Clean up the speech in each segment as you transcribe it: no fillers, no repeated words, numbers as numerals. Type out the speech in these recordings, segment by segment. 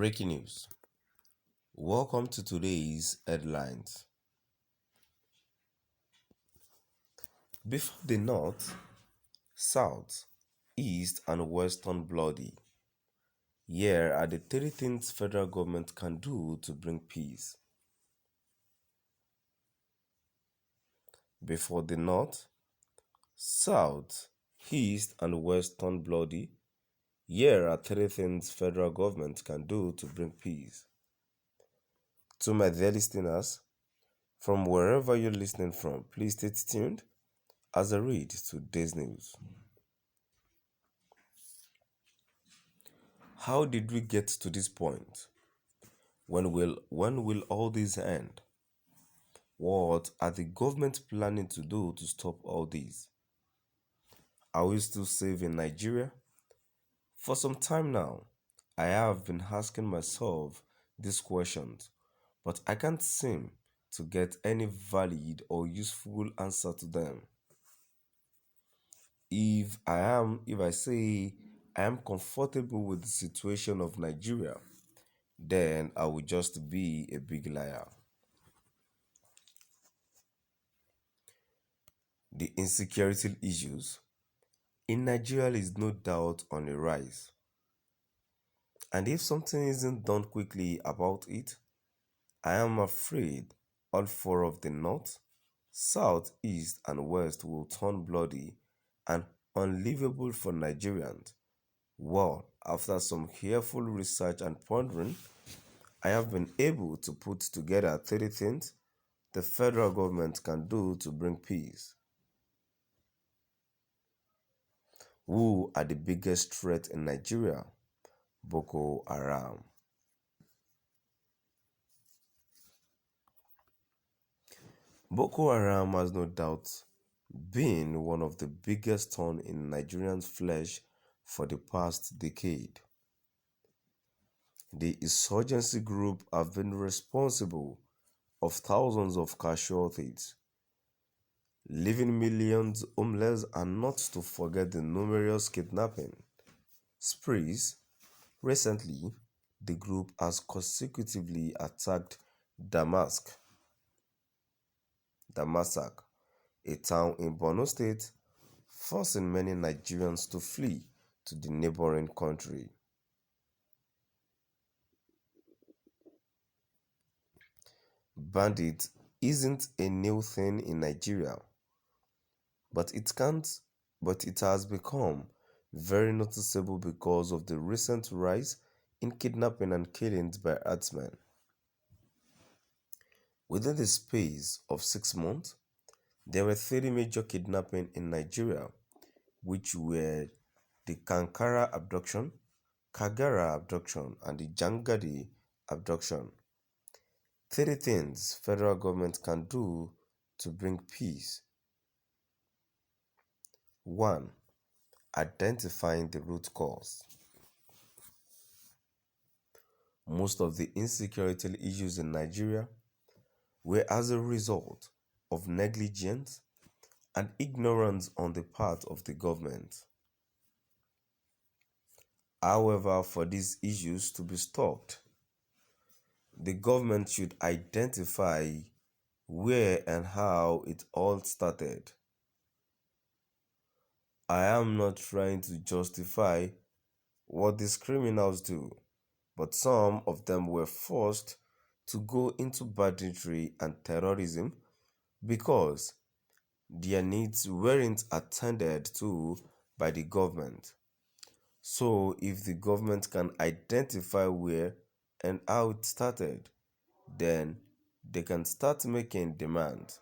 Breaking news. Welcome to today's headlines. Before the North, South, East, and West turn bloody, here are the 3 things federal government can do to bring peace. Before the North, South, East, and West turn bloody, here are 3 things federal government can do to bring peace. To my dear listeners, from wherever you're listening from, please stay tuned as I read today's news. How did we get to this point? When will all this end? What are the government planning to do to stop all this? Are we still safe in Nigeria? For some time now, I have been asking myself these questions, but I can't seem to get any valid or useful answer to them. If I say I am comfortable with the situation of Nigeria, then I will just be a big liar. The insecurity issues in Nigeria is no doubt on a rise. And if something isn't done quickly about it, I am afraid all 4 of the North, South, East, and West will turn bloody and unlivable for Nigerians. Well, after some careful research and pondering, I have been able to put together 30 things the federal government can do to bring peace. Who are the biggest threat in Nigeria? Boko Haram. Boko Haram has no doubt been one of the biggest thorns in Nigerians' flesh for the past decade. The insurgency group have been responsible of thousands of casualties, leaving millions homeless, and not to forget the numerous kidnapping sprees. Recently, the group has consecutively attacked Damasak, a town in Borno State, forcing many Nigerians to flee to the neighboring country. Bandit isn't a new thing in Nigeria, but it has become very noticeable because of the recent rise in kidnapping and killings by herdsmen. Within the space of 6 months, there were 30 major kidnappings in Nigeria, which were the Kankara abduction, Kagara abduction, and the Jangadi abduction. 30 things federal government can do to bring peace. 1. Identifying the root cause. Most of the insecurity issues in Nigeria were as a result of negligence and ignorance on the part of the government. However, for these issues to be stopped, the government should identify where and how it all started. I am not trying to justify what these criminals do, but some of them were forced to go into banditry and terrorism because their needs weren't attended to by the government. So if the government can identify where and how it started, then they can start making demands.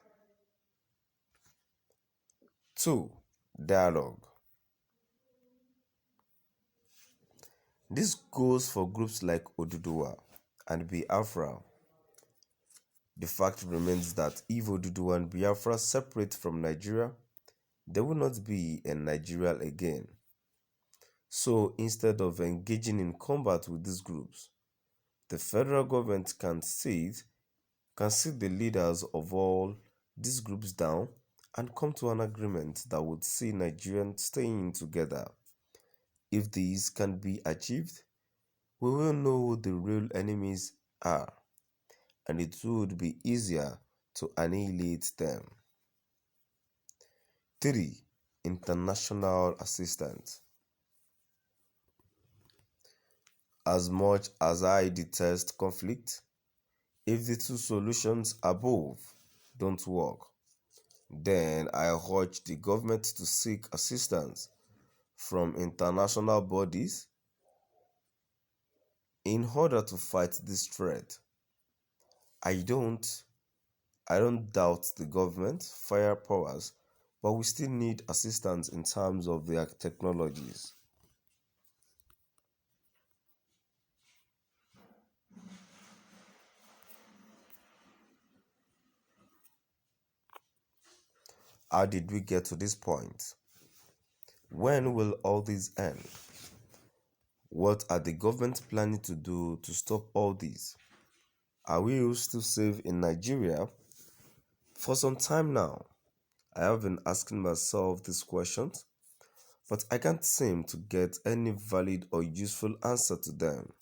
2. Dialogue. This goes for groups like Oduduwa and Biafra. The fact remains that if Oduduwa and Biafra separate from Nigeria, there will not be a Nigeria again. So instead of engaging in combat with these groups, the federal government can sit the leaders of all these groups down and come to an agreement that would see Nigerians staying together. If these can be achieved, we will know who the real enemies are, and it would be easier to annihilate them. 3. International assistance. As much as I detest conflict, if the two solutions above don't work, then I urge the government to seek assistance from international bodies in order to fight this threat. I don't doubt the government firepowers, but we still need assistance in terms of their technologies. How did we get to this point? When will all this end? What are the government planning to do to stop all this? Are we still safe in Nigeria? For some time now, I have been asking myself these questions, but I can't seem to get any valid or useful answer to them.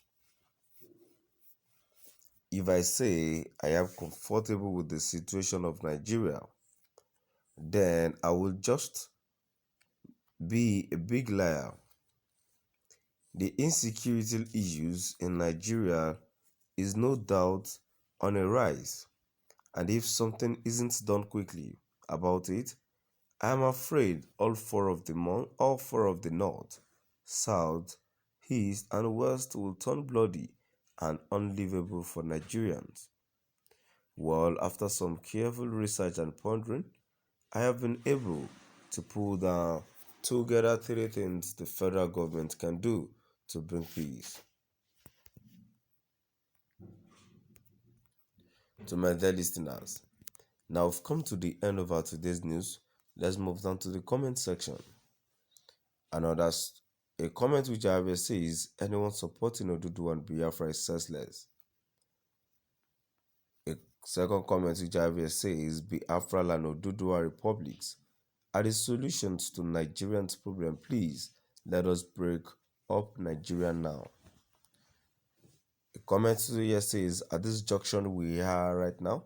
If I say I am comfortable with the situation of Nigeria, then I will just be a big liar. The insecurity issues in Nigeria is no doubt on a rise, and if something isn't done quickly about it, I am afraid all four of the north, south, east, and west will turn bloody and unlivable for Nigerians. Well, after some careful research and pondering, I have been able to pull down together 3 things the federal government can do to bring peace. To my dear listeners, now we've come to the end of our today's news. Let's move down to the comment section. A comment which I have says anyone supporting Oduduwa and Biafra is senseless. A second comment which I have says Biafra and Oduduwa republics are the solutions to Nigerians' problem. Please let us break up Nigeria now. A comment here says at this junction we are right now,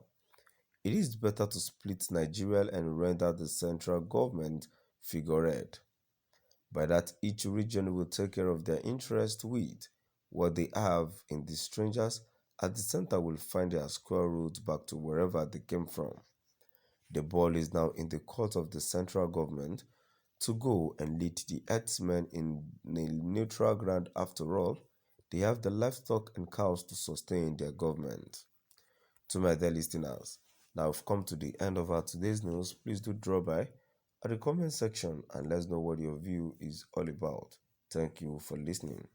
it is better to split Nigeria and render the central government figurehead. By that, each region will take care of their interest with what they have in the strangers at the center will find their square root back to wherever they came from. The ball is now in the court of the central government to go and lead the herdsmen in a neutral ground. After all, they have the livestock and cows to sustain their government. To my dear listeners, now we've come to the end of our today's news. Please do drop by at the comment section and let us know what your view is all about. Thank you for listening.